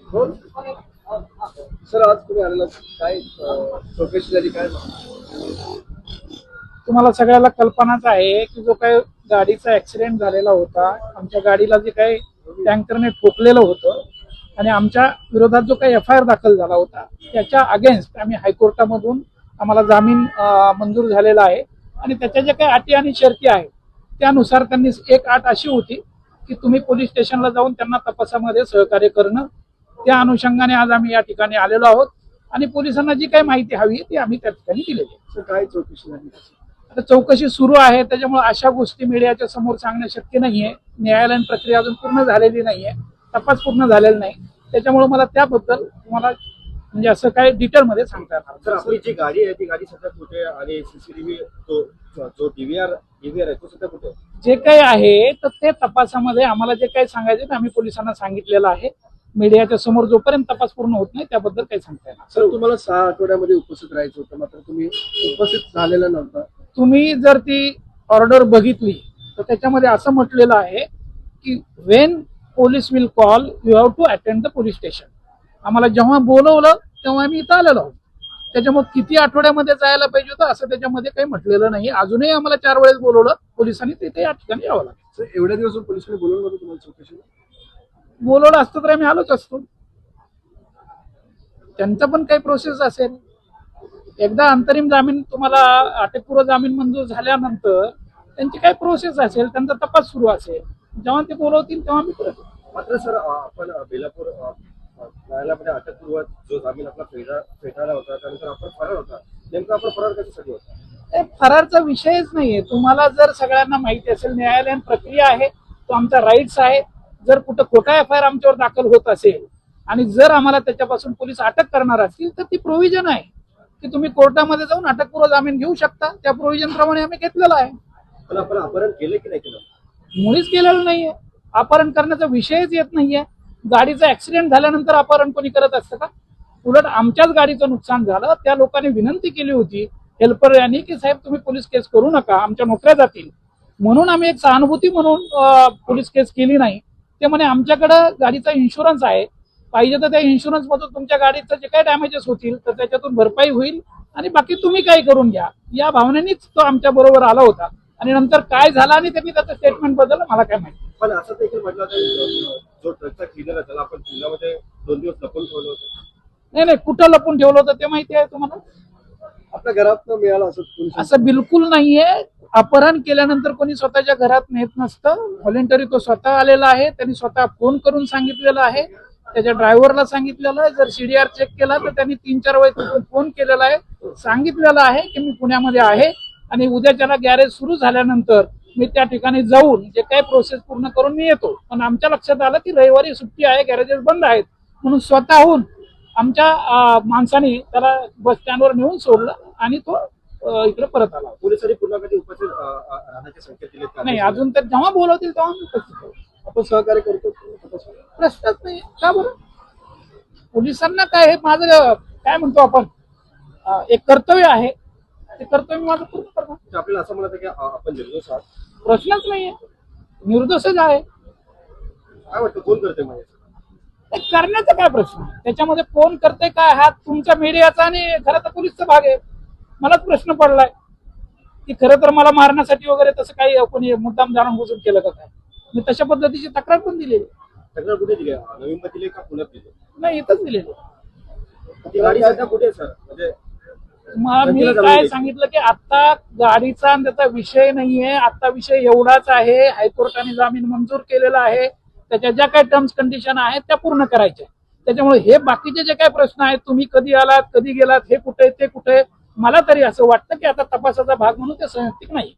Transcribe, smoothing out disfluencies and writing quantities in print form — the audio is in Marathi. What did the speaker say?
सर आज तुम्ही आलेला काय चौकशी झाली काय? तुम्हाला सगळ्याला कल्पनाच आहे की जो काही गाडीचा ऍक्सिडेंट झालेला होता, आमच्या गाडीला जे काही टँकरने ठोकलेलं होतं आणि आमच्या विरोधात जो काही FIR दाखल झाला होता त्याच्या अगेन्स्ट आम्ही हायकोर्टामधून आम्हाला जामीन मंजूर झालेला आहे आणि त्याच्या ज्या काही अटी आणि शर्ती आहेत त्यानुसार त्यांनी एक अट अशी होती की तुम्ही पोलीस स्टेशनला जाऊन त्यांना तपासामध्ये सहकार्य करणं. त्या अनुषंगाने आज आम्ही या ठिकाणी आलेलो आहोत आणि पोलिसांना जी काही माहिती हवी ती आम्ही त्या ठिकाणी दिलेली आहे. काय चौकशी झाली? आता चौकशी सुरू आहे, त्याच्यामुळे अशा गोष्टी मीडियाच्या समोर सांगणं शक्य नाहीये. न्यायालयीन प्रक्रिया अजून पूर्ण झालेली नाहीये, तपास पूर्ण झालेला नाही, त्याच्यामुळे मला त्याबद्दल तुम्हाला म्हणजे असं काय डिटेलमध्ये सांगता येणार. सर आपली जी गाडी आहे ती गाडी सध्या कुठे आणि CCTV जो DVR आहे तो सध्या कुठे? जे काही आहे तर ते तपासामध्ये आम्हाला जे काही सांगायचं ते आम्ही पोलिसांना सांगितलेलं आहे. मीडियाच्या समोर जोपर्यंत तपास पूर्ण होत नाही त्याबद्दल काही सांगता येणार. सर तुम्हाला 6 आठवड्यामध्ये उपस्थित राहायचं होतं, मात्र तुम्ही उपस्थित झालेला नव्हता. तुम्ही जर ती ऑर्डर बघितली तर त्याच्यामध्ये असं म्हटलेलं आहे की when police will call you have to attend the police station. आम्हाला जेव्हा बोलवलं तेव्हा आम्ही इथं आलेलो आहोत. त्याच्यामुळे किती आठवड्यामध्ये जायला पाहिजे होतं असं त्याच्यामध्ये काही म्हटलेलं नाही. अजूनही आम्हाला 4 वेळेस बोलवलं पोलिसांनी, तिथे या ठिकाणी यावं लागेल. सर एवढ्या दिवस पोलिसांनी बोलवलं होतं तुम्हाला चौकशीला? बोलवलं असतं तर आम्ही आलोच असतो. त्यांचा पण काही प्रोसेस असेल. एकदा अंतरिम जामीन तुम्हाला अटकपूर्व जामीन मंजूर झाल्यानंतर त्यांची काही प्रोसेस असेल, त्यांचा तपास सुरू असेल, जेव्हा ते बोलवतील तेव्हा मी करतो. मात्र सर आपण बेलापूर न्यायालयामध्ये अटकपूर्व जो जामीन आपला फेटाळला होता त्यानंतर आपण फरार होता. नेमकं आपण फरार कशासाठी होता? फरारचा विषयच नाहीये. तुम्हाला जर सगळ्यांना माहिती असेल न्यायालयीन प्रक्रिया आहे, तो आमचा राईट्स आहे. जर कुठं खोटा FIR आमच्यावर दाखल होत असेल आणि जर आम्हाला त्याच्यापासून पोलीस अटक करणार असतील तर ती प्रोव्हिजन आहे की तुम्ही कोर्टामध्ये जाऊन अटकपूर्व जामीन घेऊ शकता. त्या प्रोव्हिजन प्रमाणे आम्ही घेतलेला आहे. पण आपण अपहरण केलं की नाही केलं? मुळीच केलेलं नाहीये. अपहरण करण्याचा विषयच येत नाहीये. गाडीचा ऍक्सिडेंट झाल्यानंतर अपहरण कोणी करत असतं का? उलट आमच्याच गाडीचं नुकसान झालं, त्या लोकांनी विनंती केली होती हेल्पर यांनी की साहेब तुम्ही पोलीस केस करू नका, आमच्या नोकऱ्या जातील, म्हणून आम्ही एक सहानुभूती म्हणून पोलीस केस केली नाही. ते म्हणे आमच्याकडं गाडीचा इन्शुरन्स आहे, पाहिजे तर त्या इन्शुरन्स मधून तुमच्या गाडीचं जे काही डॅमेजेस होतील तर त्याच्यातून भरपाई होईल आणि बाकी तुम्ही काही करून घ्या, या भावनेनेच तो आमच्या बरोबर आला होता. आणि नंतर काय झालं आणि त्यांनी त्याचं स्टेटमेंट बदललं मला काय माहिती. पण असं देखील म्हटलं होतं जो ट्रकचा क्लिनर आहे त्याला आपण पुण्यामध्ये 2 दिवस लपून ठेवलं होतं. नाही, कुठं लपून ठेवलं होतं ते माहिती आहे तुम्हाला? आपल्या घरात मिळालं असं बिलकुल नाहीये. अपहरण केल्यानंतर कोणी स्वतःच्या घरात नेत नसतं. व्हॉलेंटरी तो स्वतः आलेला आहे, त्यांनी स्वतः फोन करून सांगितलेलं आहे, त्याच्या ड्रायव्हरला सांगितलेलं आहे. जर CDR चेक केला तर त्यांनी 3-4 वेळेस फोन केलेला आहे, सांगितलेलं आहे की मी पुण्यामध्ये आहे आणि उद्याच्याला गॅरेज सुरू झाल्यानंतर मी त्या ठिकाणी जाऊन जे काही प्रोसेस पूर्ण करून मी येतो. पण आमच्या लक्षात आलं की रविवारी सुट्टी आहे, गॅरेजेस बंद आहेत, म्हणून स्वतःहून आमच्या माणसाने त्याला बस स्टँडवर नेऊन सोडलं आणि तो इकडे परत आला. पोलिसांनी पुन्हा कधी उपस्थित राहण्याचे संकेत दिले नाही, अजून तर जेव्हा बोलवतील तेव्हा मी उपस्थित होतो. आपण सहकार्य करतो, प्रश्नच नाही. का बरं? पोलिसांना काय, हे माझं काय म्हणतो आपण एक कर्तव्य आहे, ते कर्तव्य माझं पूर्ण करणार. आपल्याला असं म्हणत की आपण निर्दोष आहात? प्रश्नच नाहीये, निर्दोषच आहे. काय वाटतं कोण करते म्हणजे ते करण्याचा काय प्रश्न? त्याच्यामध्ये कोण करते काय हा तुमच्या मीडियाचा आणि खरं तर पोलीसचा भाग आहे. मलाच प्रश्न पडलाय की खरं तर मला मारण्यासाठी वगैरे तसं काही कोणी मुद्दाम जाणून बुजून केलं का काय? मी तशा पद्धतीची तक्रार पण दिलेली. तक्रार कुठे दिली? नवी मुंबईत दिली का पुण्यात दिली? नाही, इथंच दिलेली. ती गाडी सध्या कुठे सर? म्हणजे मी काय सांगितलं की आता गाडीचा त्याचा विषय नाहीये. आता विषय एवढाच आहे, हायकोर्टाने जामीन मंजूर केलेला आहे, त्याच्या ज्या काही टर्म्स कंडिशन आहेत त्या पूर्ण करायच्या. त्याच्यामुळे हे बाकीचे जे काही प्रश्न आहेत, तुम्ही कधी आलात, कधी गेलात, हे कुठे, ते कुठे, मला तरी असं वाटतं की आता तपासाचा भाग म्हणून ते संयुक्तिक नाही.